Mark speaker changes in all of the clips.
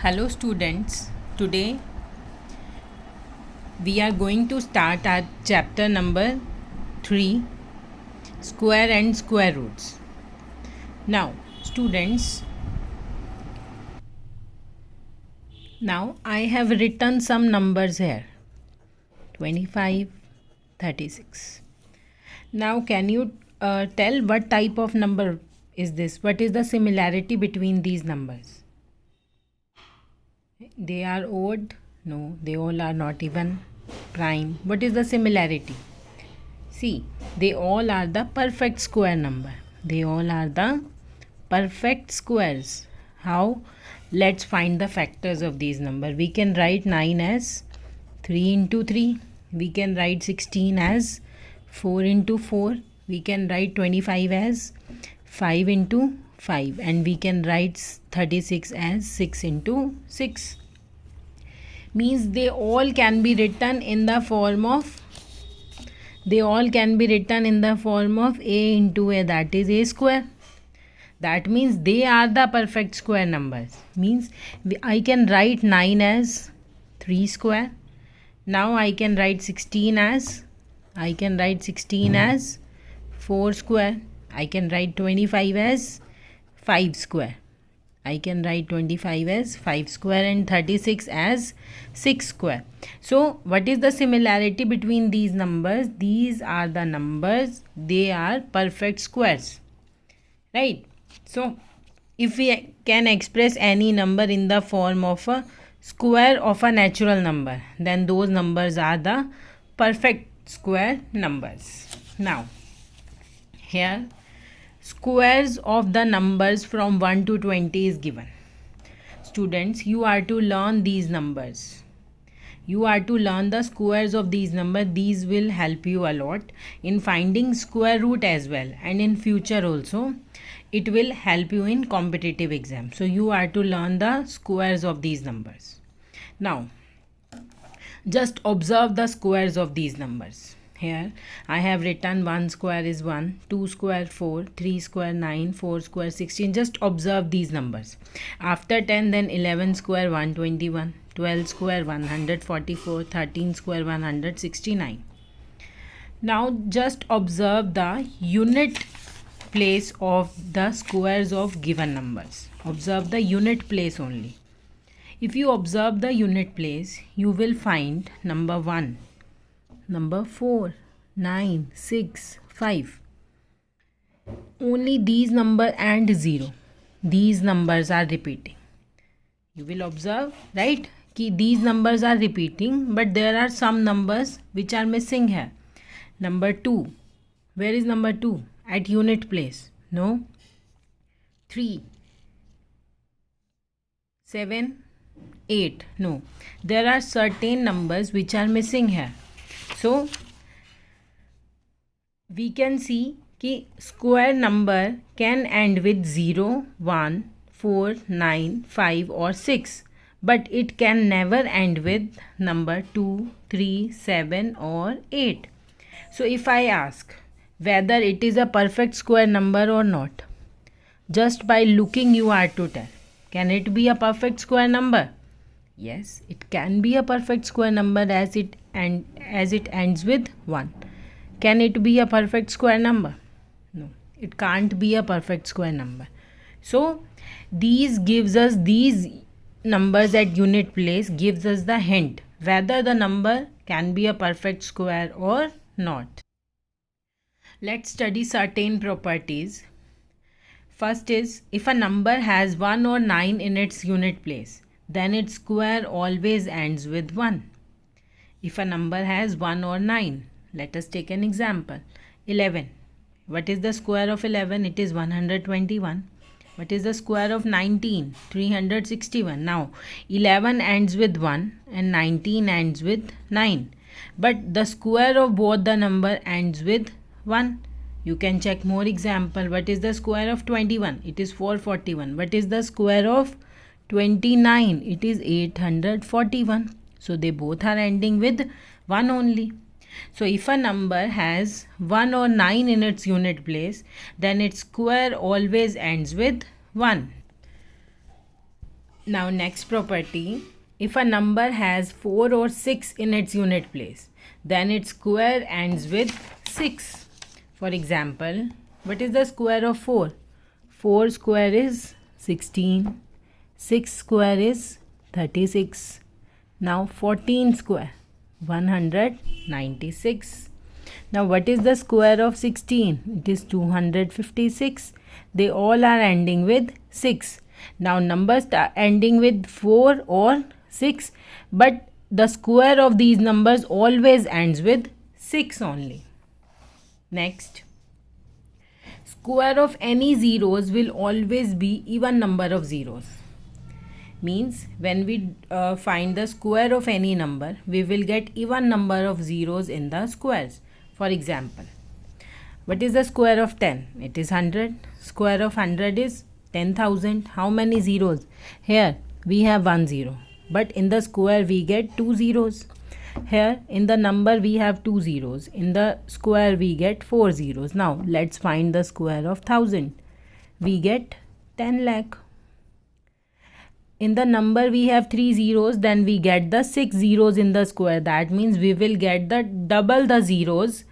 Speaker 1: Hello students, today we are going to start our chapter number 3, square and square roots. Now students, now I have written some numbers here, 25, 36. Now can you tell what type of number is this? What is the similarity between these numbers? They are odd? No, they all are not even prime. What is the similarity? See, they all are the perfect square number. They all are the perfect squares. How? Let's find the factors of these numbers. We can write 9 as 3 into 3. We can write 16 as 4 into 4. We can write 25 as 5 into 5. And we can write 36 as 6 into 6. Means they all can be written in the form of a into a, that is a square. That means they are the perfect square numbers. Means I can write 9 as 3 square. Now I can write 16 as 4 square. I can write 25 as 5 square. I can write 25 as 5 square and 36 as 6 square. So what is the similarity between these numbers? These are the numbers, they are perfect squares, right? So if we can express any number in the form of a square of a natural number, then those numbers are the perfect square numbers. Now here squares of the numbers from 1 to 20 is given. Students, you are to learn these numbers. You are to learn the squares of these numbers. These will help you a lot in finding square root as well. And in future also, it will help you in competitive exam. So you are to learn the squares of these numbers. Now, just observe the squares of these numbers. Here I have written 1 square is 1, 2 square 4, 3 square 9, 4 square 16. Just observe these numbers. After 10, then 11 square 121, 12 square 144, 13 square 169. Now just observe the unit place of the squares of given numbers. Observe the unit place only. If you observe the unit place, you will find number 1, number 4, 9, 6, 5. Only these number and 0. These numbers are repeating. You will observe, right? Ki these numbers are repeating, but there are some numbers which are missing here. Number 2. Where is number 2? At unit place. No. 3, 7, 8. No. There are certain numbers which are missing here. So we can see कि square number can end with 0, 1, 4, 9, 5 or 6, but it can never end with number 2, 3, 7 or 8. So if I ask whether it is a perfect square number or not, just by looking you are to tell, can it be a perfect square number? Yes, it can be a perfect square number as it ends with 1. Can it be a perfect square number? No, it can't be a perfect square number. So these numbers at unit place gives us the hint whether the number can be a perfect square or not. Let's study certain properties. First is, if a number has 1 or 9 in its unit place, then its square always ends with 1. If a number has 1 or 9, let us take an example. 11. What is the square of 11? It is 121. What is the square of 19? 361. Now 11 ends with 1 and 19 ends with 9. But the square of both the number ends with 1. You can check more example. What is the square of 21? It is 441. What is the square of 29? It is 841. So they both are ending with 1 only. So if a number has 1 or 9 in its unit place, then its square always ends with 1. Now next property, if a number has 4 or 6 in its unit place, then its square ends with 6. For example, what is the square of 4? 4 square is 16. 6 square is 36. Now 14 square, 196. Now what is the square of 16? It is 256. They all are ending with 6. Now numbers are ending with 4 or 6, but the square of these numbers always ends with 6 only. Next, square of any zeros will always be even number of zeros. Means when we find the square of any number, we will get even number of zeros in the squares. For example, what is the square of 10? It is 100. Square of 100 is 10,000. How many zeros? Here we have 1 zero, but in the square we get 2 zeros. Here in the number we have 2 zeros. In the square we get 4 zeros. Now let's find the square of 1000. We get 10 lakh. In the number we have 3 zeros, then we get the 6 zeros in the square. That means we will get the double the zeros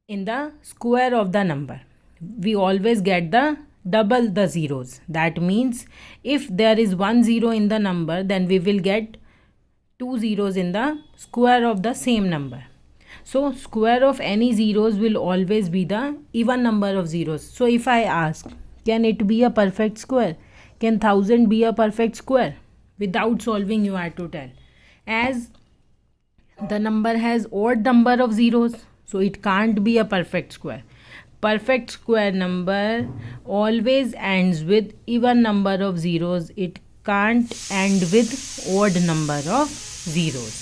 Speaker 1: in the square of the number. We always get the double the zeros. That means if there is 1 zero in the number, then we will get 2 zeros in the square of the same number. So square of any zeros will always be the even number of zeros. So if I ask, can it be a perfect square? Can 1000 be a perfect square? Without solving you have to tell. As the number has odd number of zeros, so it can't be a perfect square. Perfect square number always ends with even number of zeros. It can't end with odd number of zeros.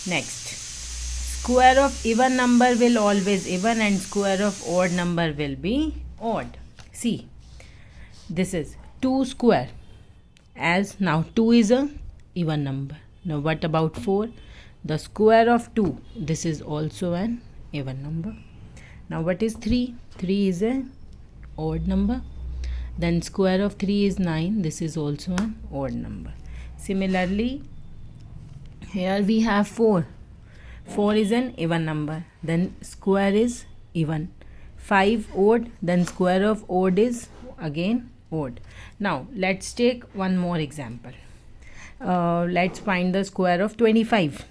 Speaker 1: Next, square of even number will always even and square of odd number will be odd. See, this is 2 square, as now 2 is a even number. Now what about 4? The square of 2, this is also an even number. Now what is 3? 3 is a odd number. Then square of 3 is 9. This is also an odd number. Similarly, here we have 4. 4 is an even number. Then square is even. 5 odd. Then square of odd is again odd. Now let's take one more example. Let's find the square of 25.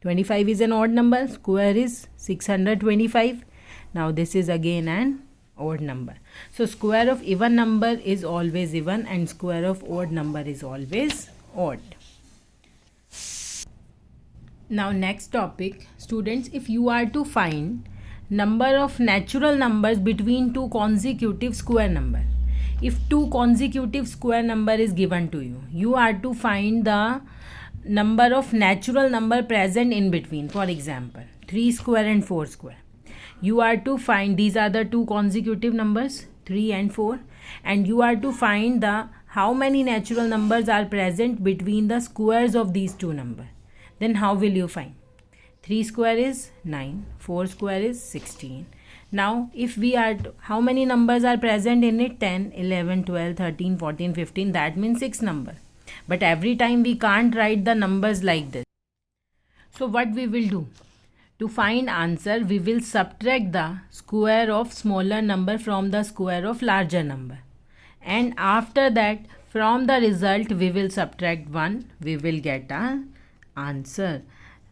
Speaker 1: 25 is an odd number. Square is 625. Now this is again an odd number. So square of even number is always even and square of odd number is always odd. Now next topic, students, if you are to find number of natural numbers between two consecutive square number. If two consecutive square number is given to you, you are to find the number of natural number present in between. For example, 3 square and 4 square. You are to find, these are the two consecutive numbers, 3 and 4, and you are to find the how many natural numbers are present between the squares of these two numbers. Then how will you find? 3 square is 9, 4 square is 16. Now if we are how many numbers are present in it? 10, 11, 12, 13, 14, 15. That means 6 number. But every time we can't write the numbers like this. So what we will do? To find answer, we will subtract the square of smaller number from the square of larger number. And after that, from the result, we will subtract 1. We will get an answer.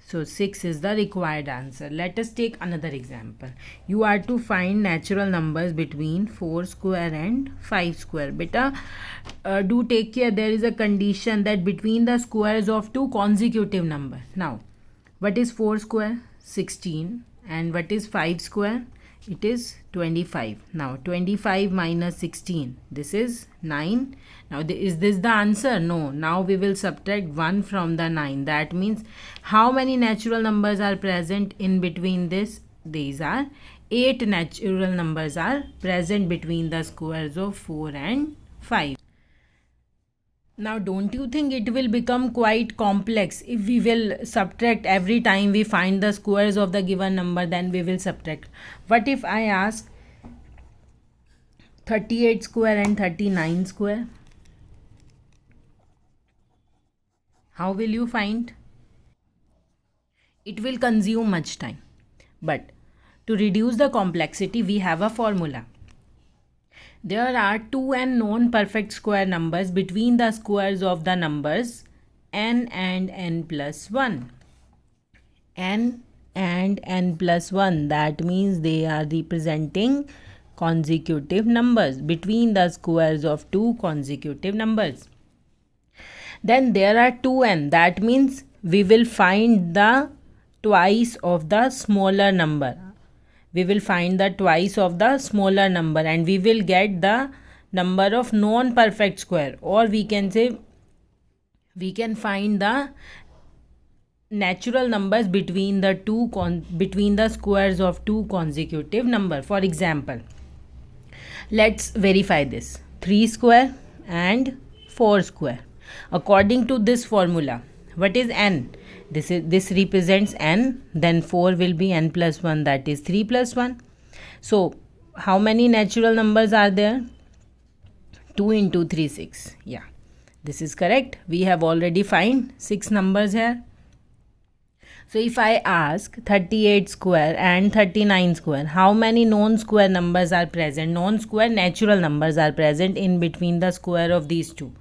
Speaker 1: So 6 is the required answer. Let us take another example. You are to find natural numbers between 4 square and 5 square. Beta, do take care. There is a condition that between the squares of two consecutive number. Now, what is 4 square? 16. And what is 5 square? It is 25. Now 25 minus 16. This is 9. Now is this the answer? No. Now we will subtract 1 from the 9. That means how many natural numbers are present in between this? These are 8 natural numbers are present between the squares of 4 and 5. Now don't you think it will become quite complex if we will subtract every time we find the squares of the given number, then we will subtract. What if I ask 38 square and 39 square? How will you find? It will consume much time. But to reduce the complexity, we have a formula. There are two n non-perfect square numbers between the squares of the numbers n and n plus 1. N and n plus 1. That means they are representing consecutive numbers between the squares of two consecutive numbers. Then there are 2n. That means we will find the twice of the smaller number. We will find the twice of the smaller number and we will get the number of non-perfect square, or we can say we can find the natural numbers between the between the squares of two consecutive number. For example, let's verify this. 3 square and 4 square. According to this formula, what is n? This represents n, then 4 will be n plus 1, that is 3 plus 1. So how many natural numbers are there? 2 into 3, 6. Yeah, this is correct. We have already found 6 numbers here. So if I ask 38 square and 39 square, how many non-square numbers are present? Non-square natural numbers are present in between the square of these two.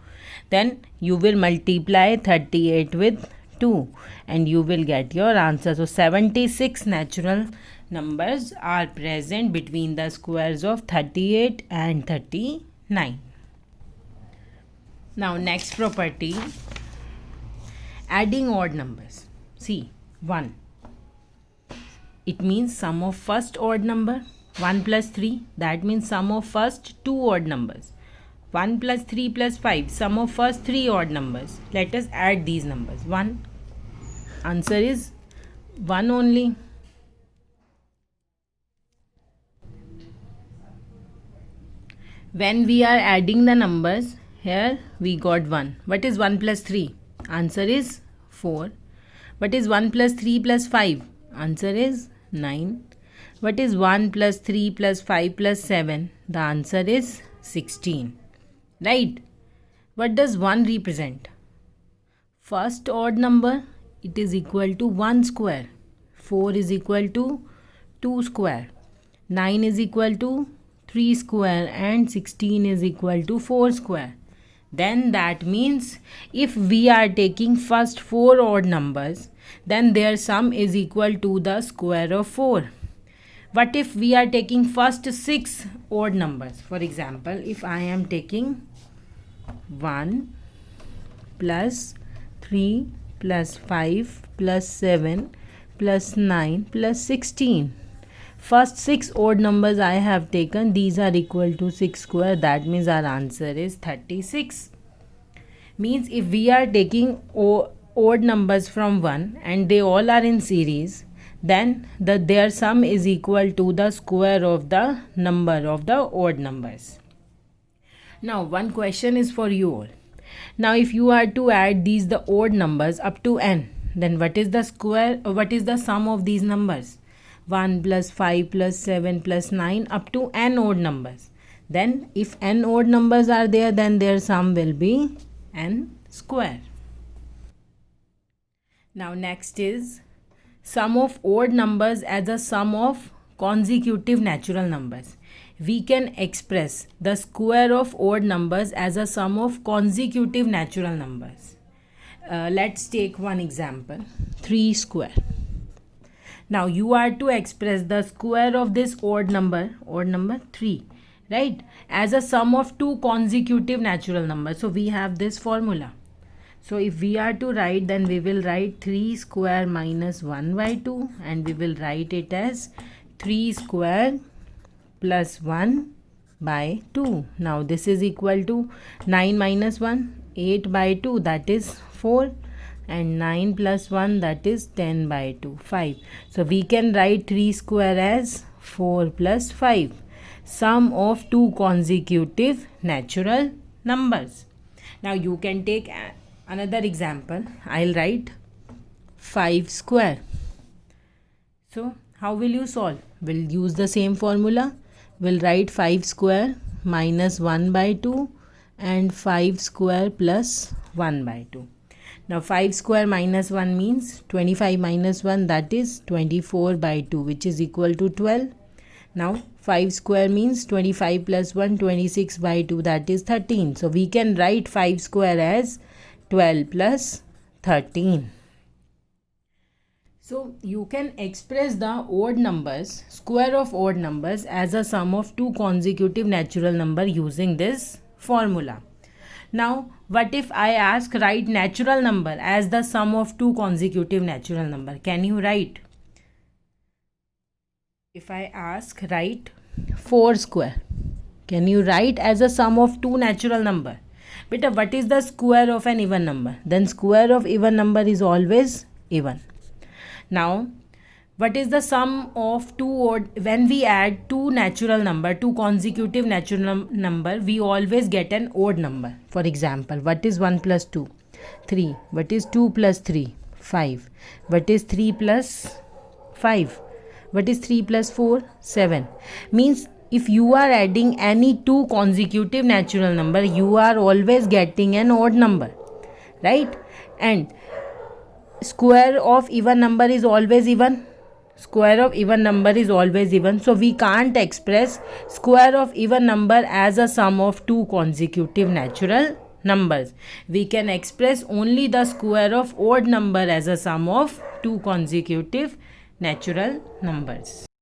Speaker 1: Then you will multiply 38 with 2 and you will get your answer. So 76 natural numbers are present between the squares of 38 and 39. Now next property, adding odd numbers. See, 1. It means sum of first odd number. 1 plus 3, that means sum of first two odd numbers. 1 plus 3 plus 5, sum of first three odd numbers. Let us add these numbers. 1. Answer is 1 only. When we are adding the numbers, here we got 1. What is 1 plus 3? Answer is 4. What is 1 plus 3 plus 5? Answer is 9. What is 1 plus 3 plus 5 plus 7? The answer is 16. Right? What does 1 represent? First odd number, it is equal to 1 square. 4 is equal to 2 square. 9 is equal to 3 square and 16 is equal to 4 square. Then that means if we are taking first 4 odd numbers, then their sum is equal to the square of 4. What if we are taking first 6 odd numbers? For example, if I am taking 1 plus 3 plus 5 plus 7 plus 9 plus 16. First 6 odd numbers I have taken, these are equal to 6 square. That means our answer is 36. Means if we are taking odd numbers from 1 and they all are in series, then their sum is equal to the square of the number of the odd numbers. Now one question is for you all. Now if you are to add the odd numbers up to n, then what is the sum of these numbers? 1 plus 5 plus 7 plus 9 up to n odd numbers. Then if n odd numbers are there, then their sum will be n square. Now next is sum of odd numbers as a sum of consecutive natural numbers. We can express the square of odd numbers as a sum of consecutive natural numbers. Let's take one example, 3 square. Now you are to express the square of this odd number 3, right, as a sum of two consecutive natural numbers. So we have this formula. So if we are to write, then we will write 3 square minus 1 by 2 and we will write it as 3 square plus 1 by 2. Now this is equal to 9 minus 1, 8 by 2, that is 4. And 9 plus 1, that is 10 by 2, 5. So we can write 3 square as 4 plus 5. Sum of two consecutive natural numbers. Now you can take another example. I'll write 5 square. So how will you solve? We'll use the same formula. We'll write 5 square minus 1 by 2 and 5 square plus 1 by 2. Now 5 square minus 1 means 25 minus 1, that is 24 by 2, which is equal to 12. Now 5 square means 25 plus 1, 26 by 2, that is 13. So we can write 5 square as 12 plus 13. So you can express the odd numbers, square of odd numbers, as a sum of two consecutive natural numbers using this formula. Now what if I ask write natural number as the sum of two consecutive natural number? Can you write? If I ask write 4 square, can you write as a sum of two natural number? Beta, what is the square of an even number? Then square of even number is always even. Now what is the sum of two odd? When we add two natural number, two consecutive natural number, we always get an odd number. For example, what is 1 plus 2? 3. What is 2 plus 3? 5. What is 3 plus 5? What is 3 plus 4? 7. Means if you are adding any two consecutive natural number, you are always getting an odd number, right? And square of even number is always even. Square of even number is always even. So we can't express square of even number as a sum of two consecutive natural numbers. We can express only the square of odd number as a sum of two consecutive natural numbers.